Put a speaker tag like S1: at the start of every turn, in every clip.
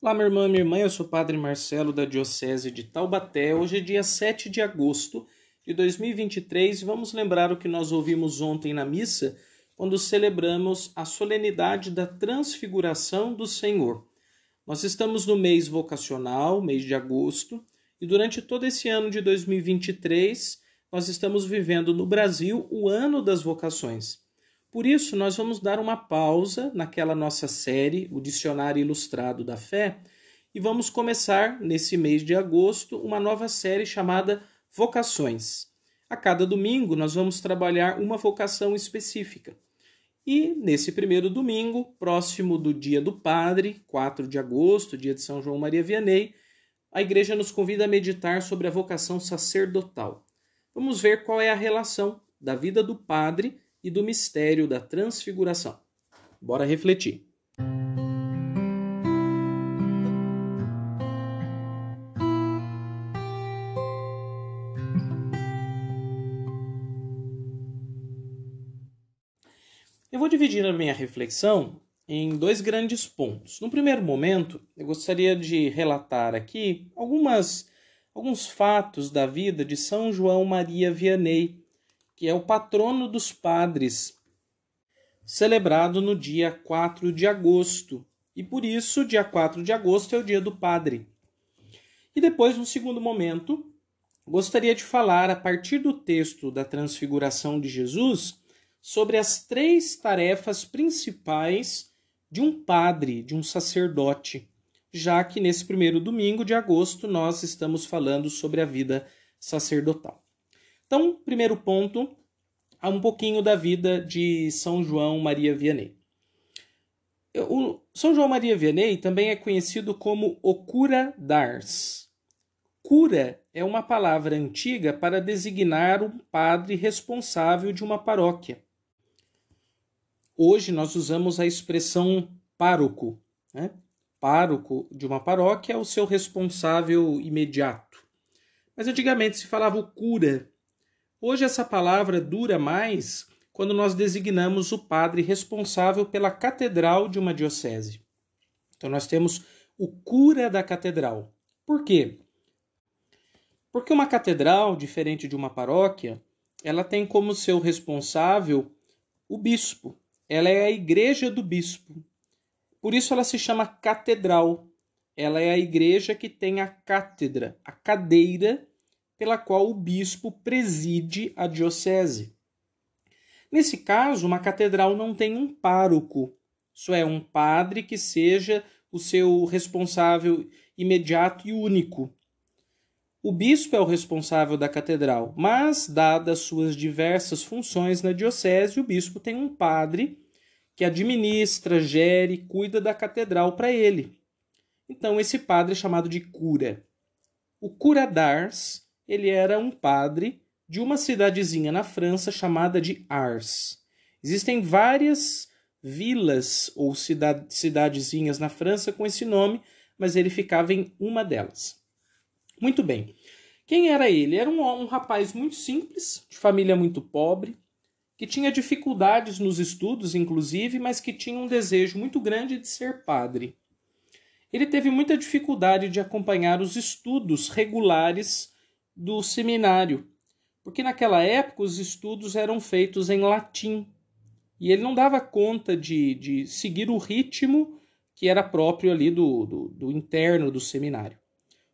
S1: Olá, minha irmã, minha irmã, eu sou o Padre Marcelo da Diocese de Taubaté. Hoje é dia 7 de agosto de 2023 e vamos lembrar o que nós ouvimos ontem na missa, quando celebramos a solenidade da Transfiguração do Senhor. Nós estamos no mês vocacional, mês de agosto, e durante todo esse ano de 2023, nós estamos vivendo no Brasil o ano das vocações. Por isso, nós vamos dar uma pausa naquela nossa série, o Dicionário Ilustrado da Fé, e vamos começar, nesse mês de agosto, uma nova série chamada Vocações. A cada domingo, nós vamos trabalhar uma vocação específica. E, nesse primeiro domingo, próximo do Dia do Padre, 4 de agosto, dia de São João Maria Vianney, a Igreja nos convida a meditar sobre a vocação sacerdotal. Vamos ver qual é a relação da vida do padre e do mistério da transfiguração. Bora refletir. Eu vou dividir a minha reflexão em dois grandes pontos. No primeiro momento, eu gostaria de relatar aqui alguns fatos da vida de São João Maria Vianney, que é o patrono dos padres, celebrado no dia 4 de agosto. E por isso, dia 4 de agosto é o dia do padre. E depois, no segundo momento, gostaria de falar, a partir do texto da Transfiguração de Jesus, sobre as 3 tarefas principais de um padre, de um sacerdote, já que nesse primeiro domingo de agosto nós estamos falando sobre a vida sacerdotal. Então, primeiro ponto, há um pouquinho da vida de São João Maria Vianney. São João Maria Vianney também é conhecido como o cura d'Ars. Cura é uma palavra antiga para designar um padre responsável de uma paróquia. Hoje nós usamos a expressão pároco, né? Pároco de uma paróquia é o seu responsável imediato. Mas antigamente se falava o cura. Hoje essa palavra dura mais quando nós designamos o padre responsável pela catedral de uma diocese. Então nós temos o cura da catedral. Por quê? Porque uma catedral, diferente de uma paróquia, ela tem como seu responsável o bispo. Ela é a igreja do bispo. Por isso ela se chama catedral. Ela é a igreja que tem a cátedra, a cadeira pela qual o bispo preside a diocese. Nesse caso, uma catedral não tem um pároco, isso é, um padre que seja o seu responsável imediato e único. O bispo é o responsável da catedral, mas, dadas suas diversas funções na diocese, o bispo tem um padre que administra, gere, cuida da catedral para ele. Então, esse padre é chamado de cura. O cura d'Ars, ele era um padre de uma cidadezinha na França chamada de Ars. Existem várias vilas ou cidadezinhas na França com esse nome, mas ele ficava em uma delas. Muito bem. Quem era ele? Era um rapaz muito simples, de família muito pobre, que tinha dificuldades nos estudos, inclusive, mas que tinha um desejo muito grande de ser padre. Ele teve muita dificuldade de acompanhar os estudos regulares do seminário, porque naquela época os estudos eram feitos em latim, e ele não dava conta de seguir o ritmo que era próprio ali do interno do seminário.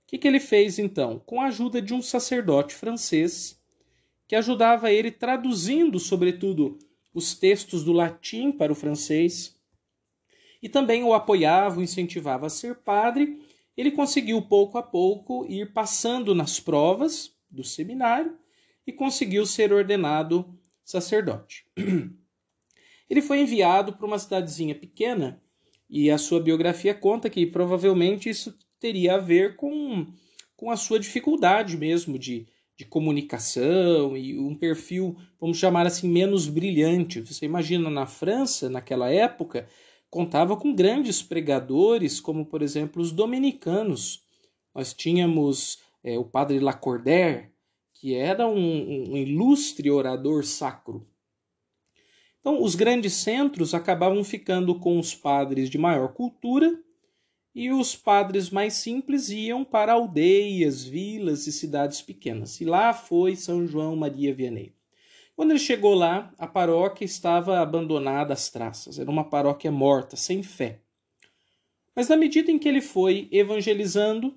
S1: O que ele fez então? Com a ajuda de um sacerdote francês, que ajudava ele traduzindo, sobretudo, os textos do latim para o francês, e também o apoiava, o incentivava a ser padre. Ele conseguiu, pouco a pouco, ir passando nas provas do seminário e conseguiu ser ordenado sacerdote. Ele foi enviado para uma cidadezinha pequena e a sua biografia conta que provavelmente isso teria a ver com a sua dificuldade mesmo de comunicação e um perfil, vamos chamar assim, menos brilhante. Você imagina, na França, naquela época, contava com grandes pregadores, como, por exemplo, os dominicanos. Nós tínhamos o padre Lacordaire, que era um ilustre orador sacro. Então, os grandes centros acabavam ficando com os padres de maior cultura e os padres mais simples iam para aldeias, vilas e cidades pequenas. E lá foi São João Maria Vianney. Quando ele chegou lá, a paróquia estava abandonada às traças. Era uma paróquia morta, sem fé. Mas na medida em que ele foi evangelizando,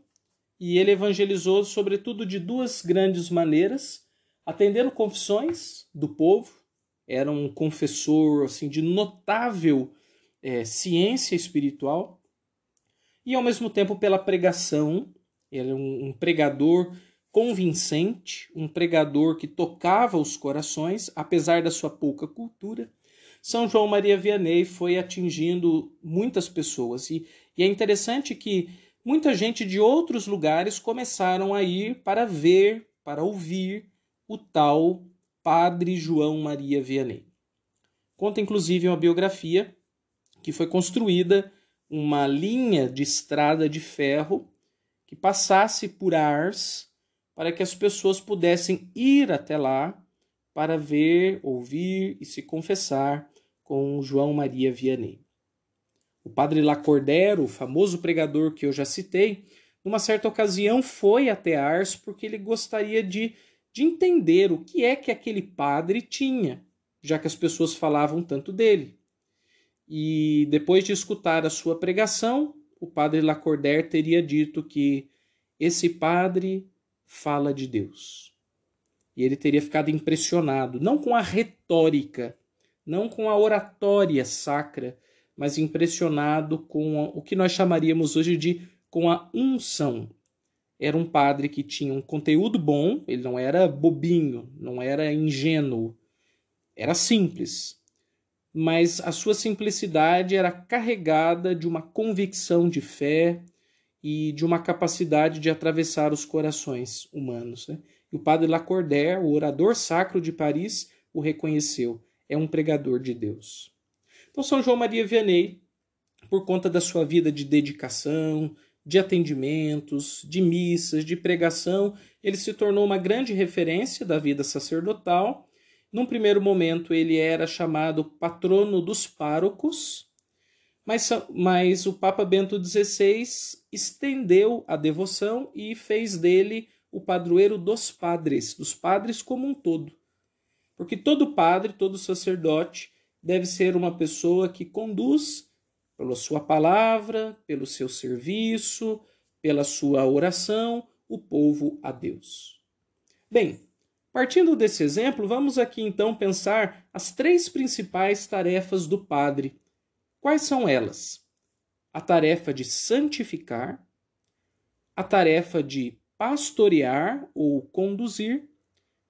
S1: e ele evangelizou sobretudo de duas grandes maneiras, atendendo confissões do povo, era um confessor assim, de notável ciência espiritual, e ao mesmo tempo pela pregação, ele é um pregador convincente, um pregador que tocava os corações, apesar da sua pouca cultura. São João Maria Vianney foi atingindo muitas pessoas, e é interessante que muita gente de outros lugares começaram a ir para ver, para ouvir o tal Padre João Maria Vianney. Conta inclusive uma biografia que foi construída uma linha de estrada de ferro que passasse por Ars para que as pessoas pudessem ir até lá para ver, ouvir e se confessar com João Maria Vianney. O padre Lacordaire, o famoso pregador que eu já citei, numa certa ocasião foi até Ars porque ele gostaria de entender o que é que aquele padre tinha, já que as pessoas falavam tanto dele. E depois de escutar a sua pregação, o padre Lacordaire teria dito que esse padre fala de Deus. E ele teria ficado impressionado, não com a retórica, não com a oratória sacra, mas impressionado com o que nós chamaríamos hoje de com a unção. Era um padre que tinha um conteúdo bom, ele não era bobinho, não era ingênuo, era simples. Mas a sua simplicidade era carregada de uma convicção de fé e de uma capacidade de atravessar os corações humanos. Né? E o padre Lacordaire, o orador sacro de Paris, o reconheceu. É um pregador de Deus. Então, São João Maria Vianney, por conta da sua vida de dedicação, de atendimentos, de missas, de pregação, ele se tornou uma grande referência da vida sacerdotal. Num primeiro momento, ele era chamado patrono dos párocos, mas o Papa Bento XVI estendeu a devoção e fez dele o padroeiro dos padres como um todo. Porque todo padre, todo sacerdote deve ser uma pessoa que conduz, pela sua palavra, pelo seu serviço, pela sua oração, o povo a Deus. Bem, partindo desse exemplo, vamos aqui então pensar as três principais tarefas do padre. Quais são elas? A tarefa de santificar, a tarefa de pastorear ou conduzir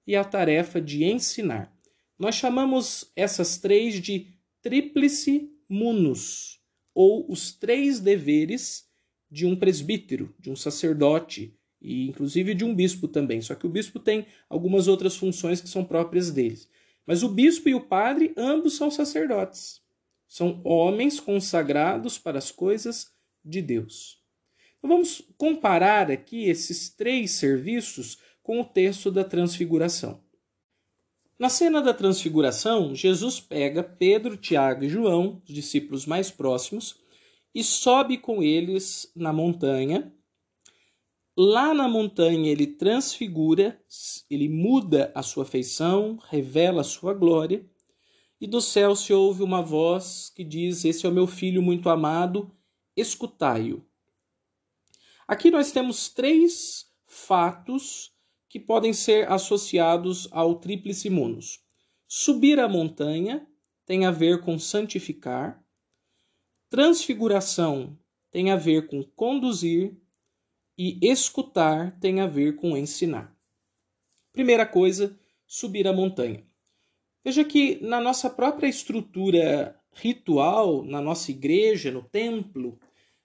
S1: e a tarefa de ensinar. Nós chamamos essas três de tríplice munus, ou os três deveres de um presbítero, de um sacerdote e inclusive de um bispo também. Só que o bispo tem algumas outras funções que são próprias deles. Mas o bispo e o padre, ambos são sacerdotes. São homens consagrados para as coisas de Deus. Então vamos comparar aqui esses três serviços com o texto da Transfiguração. Na cena da Transfiguração, Jesus pega Pedro, Tiago e João, os discípulos mais próximos, e sobe com eles na montanha. Lá na montanha ele transfigura, ele muda a sua feição, revela a sua glória, e do céu se ouve uma voz que diz: "Esse é o meu filho muito amado, escutai-o." Aqui nós temos três fatos que podem ser associados ao tríplice munus. Subir a montanha tem a ver com santificar, transfiguração tem a ver com conduzir e escutar tem a ver com ensinar. Primeira coisa, subir a montanha. Veja que na nossa própria estrutura ritual, na nossa igreja, no templo,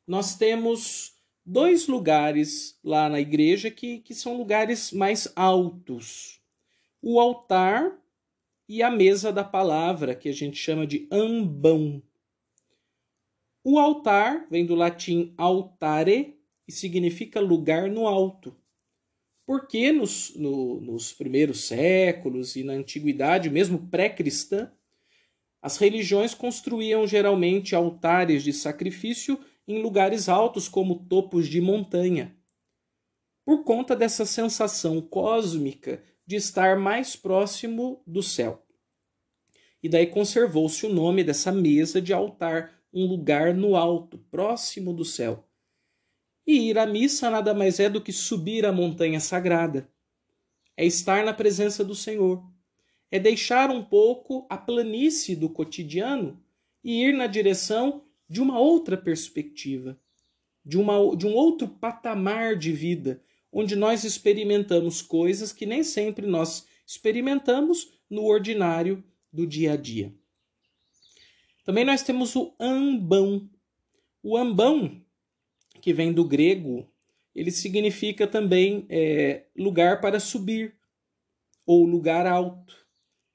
S1: nós temos dois lugares lá na igreja que são lugares mais altos. O altar e a mesa da palavra, que a gente chama de ambão. O altar vem do latim altare e significa lugar no alto. Porque nos primeiros séculos e na antiguidade, mesmo pré-cristã, as religiões construíam geralmente altares de sacrifício em lugares altos como topos de montanha, por conta dessa sensação cósmica de estar mais próximo do céu. E daí conservou-se o nome dessa mesa de altar, um lugar no alto, próximo do céu. E ir à missa nada mais é do que subir a montanha sagrada. É estar na presença do Senhor. É deixar um pouco a planície do cotidiano e ir na direção de uma outra perspectiva, de um outro patamar de vida, onde nós experimentamos coisas que nem sempre nós experimentamos no ordinário do dia a dia. Também nós temos o ambão. O ambão, que vem do grego, ele significa também lugar para subir, ou lugar alto.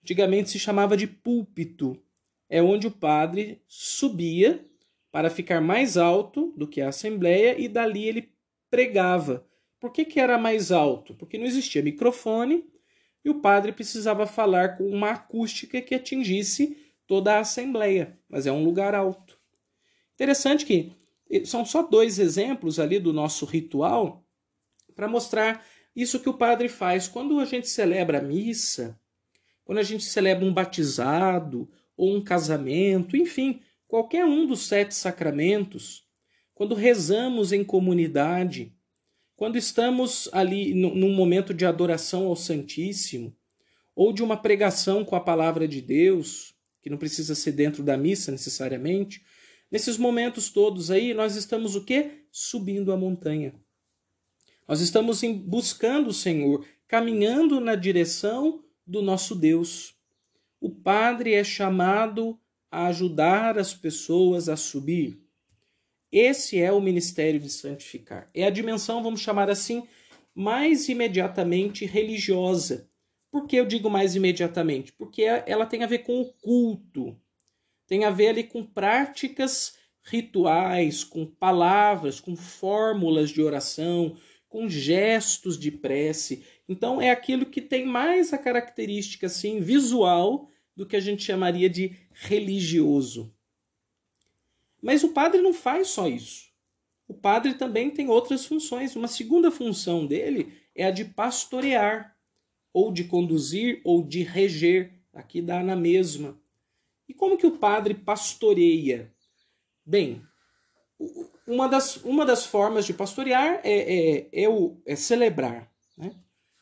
S1: Antigamente se chamava de púlpito. É onde o padre subia para ficar mais alto do que a assembleia e dali ele pregava. Por que era mais alto? Porque não existia microfone e o padre precisava falar com uma acústica que atingisse toda a assembleia, mas é um lugar alto. Interessante que são só 2 exemplos ali do nosso ritual para mostrar isso que o padre faz. Quando a gente celebra a missa, quando a gente celebra um batizado ou um casamento, enfim, qualquer um dos 7 sacramentos, quando rezamos em comunidade, quando estamos ali num momento de adoração ao Santíssimo, ou de uma pregação com a palavra de Deus, que não precisa ser dentro da missa necessariamente, nesses momentos todos aí, nós estamos o quê? Subindo a montanha. Nós estamos buscando o Senhor, caminhando na direção do nosso Deus. O padre é chamado a ajudar as pessoas a subir. Esse é o ministério de santificar. É a dimensão, vamos chamar assim, mais imediatamente religiosa. Por que eu digo mais imediatamente? Porque ela tem a ver com o culto. Tem a ver ali com práticas rituais, com palavras, com fórmulas de oração, com gestos de prece. Então é aquilo que tem mais a característica assim, visual do que a gente chamaria de religioso. Mas o padre não faz só isso. O padre também tem outras funções. Uma segunda função dele é a de pastorear, ou de conduzir, ou de reger. Aqui dá na mesma. E como que o padre pastoreia? Bem, uma das formas de pastorear é celebrar, né?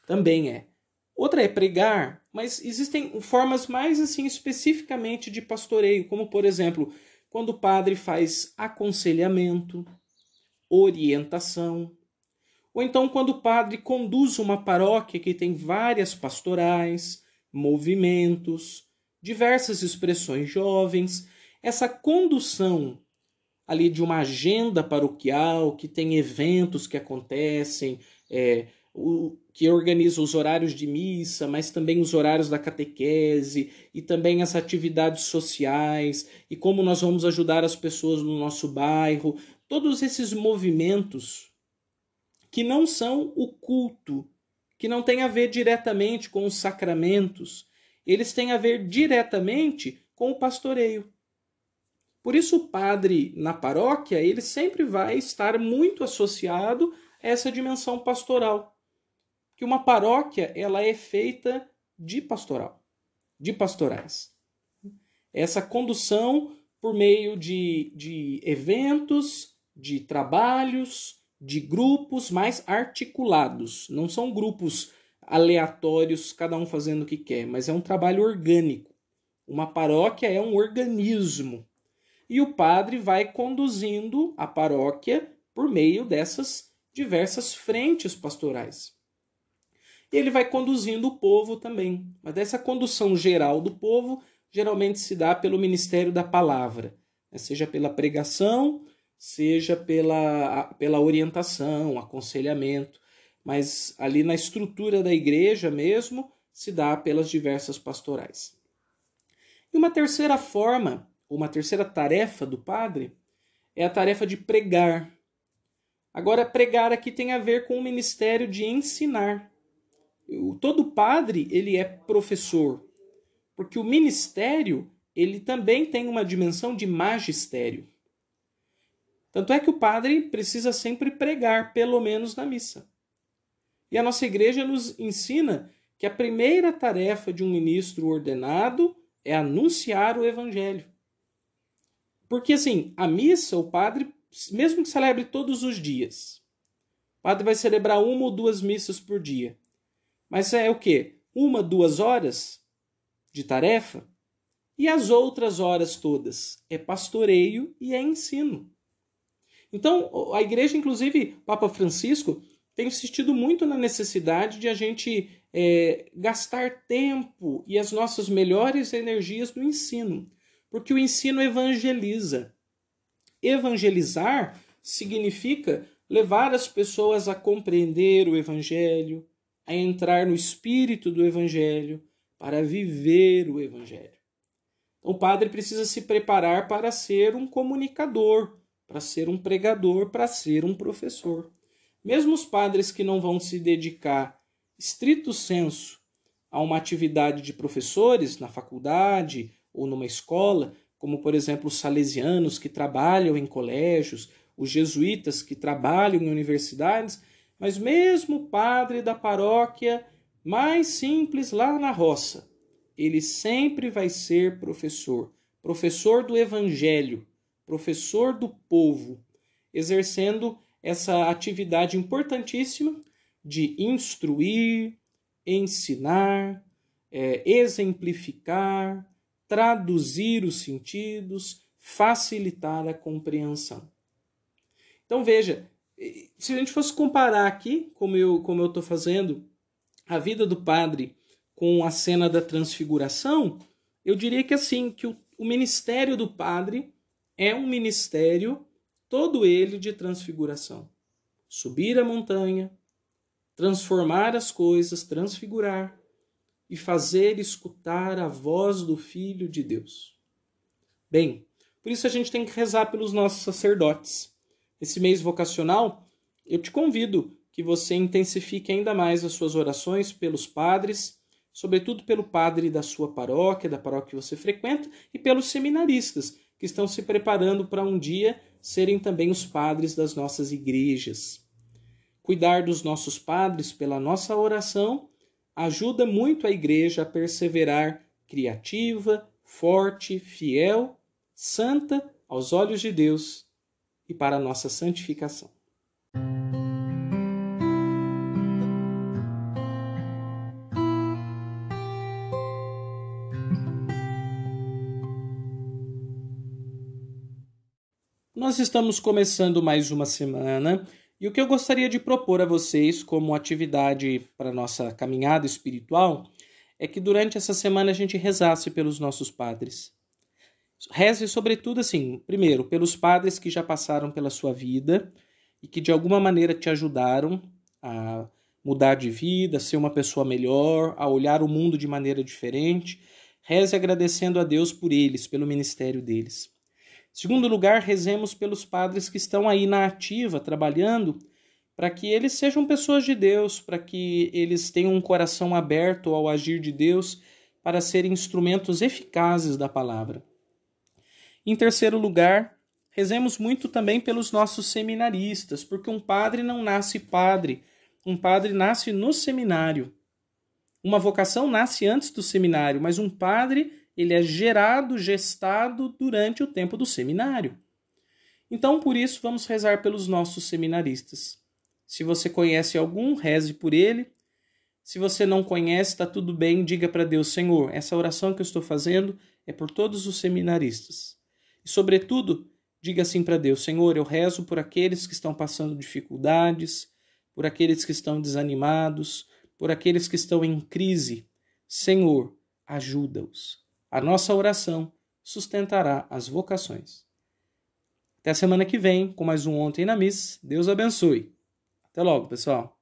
S1: Também é. Outra é pregar, mas existem formas mais assim especificamente de pastoreio, como por exemplo, quando o padre faz aconselhamento, orientação, ou então quando o padre conduz uma paróquia que tem várias pastorais, movimentos, diversas expressões jovens, essa condução ali de uma agenda paroquial, que tem eventos que acontecem, que organiza os horários de missa, mas também os horários da catequese, e também as atividades sociais, e como nós vamos ajudar as pessoas no nosso bairro. Todos esses movimentos que não são o culto, que não tem a ver diretamente com os sacramentos, eles têm a ver diretamente com o pastoreio. Por isso o padre na paróquia, ele sempre vai estar muito associado a essa dimensão pastoral. Que uma paróquia, ela é feita de pastoral, de pastorais. Essa condução por meio de eventos, de trabalhos, de grupos mais articulados. Não são grupos aleatórios, cada um fazendo o que quer, mas é um trabalho orgânico. Uma paróquia é um organismo. E o padre vai conduzindo a paróquia por meio dessas diversas frentes pastorais. E ele vai conduzindo o povo também. Mas essa condução geral do povo geralmente se dá pelo ministério da palavra, seja pela pregação, seja pela orientação, aconselhamento. Mas ali na estrutura da igreja mesmo se dá pelas diversas pastorais. E uma terceira forma, uma terceira tarefa do padre é a tarefa de pregar. Agora, pregar aqui tem a ver com o ministério de ensinar. Todo padre, ele é professor, porque o ministério, ele também tem uma dimensão de magistério. Tanto é que o padre precisa sempre pregar, pelo menos na missa. E a nossa igreja nos ensina que a primeira tarefa de um ministro ordenado é anunciar o evangelho. Porque assim, a missa, o padre, mesmo que celebre todos os dias, o padre vai celebrar 1 ou 2 missas por dia. Mas é o quê? 1, 2 horas de tarefa? E as outras horas todas? É pastoreio e é ensino. Então, a igreja, inclusive, Papa Francisco, tem insistido muito na necessidade de a gente gastar tempo e as nossas melhores energias no ensino. Porque o ensino evangeliza. Evangelizar significa levar as pessoas a compreender o evangelho, a entrar no espírito do evangelho, para viver o evangelho. Então, o padre precisa se preparar para ser um comunicador, para ser um pregador, para ser um professor. Mesmo os padres que não vão se dedicar, estrito sensu, a uma atividade de professores na faculdade ou numa escola, como, por exemplo, os salesianos que trabalham em colégios, os jesuítas que trabalham em universidades, mas mesmo o padre da paróquia mais simples lá na roça, ele sempre vai ser professor, professor do evangelho, professor do povo, exercendo essa atividade importantíssima de instruir, ensinar, exemplificar, traduzir os sentidos, facilitar a compreensão. Então veja, se a gente fosse comparar aqui, como eu estou fazendo, a vida do padre com a cena da transfiguração, eu diria que assim, que o ministério do padre é um ministério todo ele de transfiguração. Subir a montanha, transformar as coisas, transfigurar e fazer escutar a voz do Filho de Deus. Bem, por isso a gente tem que rezar pelos nossos sacerdotes. Esse mês vocacional, eu te convido que você intensifique ainda mais as suas orações pelos padres, sobretudo pelo padre da sua paróquia, da paróquia que você frequenta, e pelos seminaristas, que estão se preparando para um dia serem também os padres das nossas igrejas. Cuidar dos nossos padres pela nossa oração ajuda muito a igreja a perseverar criativa, forte, fiel, santa aos olhos de Deus e para a nossa santificação. Nós estamos começando mais uma semana e o que eu gostaria de propor a vocês como atividade para a nossa caminhada espiritual é que durante essa semana a gente rezasse pelos nossos padres. Reze sobretudo assim, primeiro, pelos padres que já passaram pela sua vida e que de alguma maneira te ajudaram a mudar de vida, a ser uma pessoa melhor, a olhar o mundo de maneira diferente. Reze agradecendo a Deus por eles, pelo ministério deles. Em segundo lugar, rezemos pelos padres que estão aí na ativa, trabalhando, para que eles sejam pessoas de Deus, para que eles tenham um coração aberto ao agir de Deus, para serem instrumentos eficazes da palavra. Em terceiro lugar, rezemos muito também pelos nossos seminaristas, porque um padre não nasce padre, um padre nasce no seminário. Uma vocação nasce antes do seminário, mas um padre ele é gerado, gestado durante o tempo do seminário. Então, por isso, vamos rezar pelos nossos seminaristas. Se você conhece algum, reze por ele. Se você não conhece, está tudo bem, diga para Deus, Senhor, essa oração que eu estou fazendo é por todos os seminaristas. E, sobretudo, diga assim para Deus, Senhor, eu rezo por aqueles que estão passando dificuldades, por aqueles que estão desanimados, por aqueles que estão em crise. Senhor, ajuda-os. A nossa oração sustentará as vocações. Até a semana que vem, com mais um Ontem na Missa. Deus abençoe. Até logo, pessoal.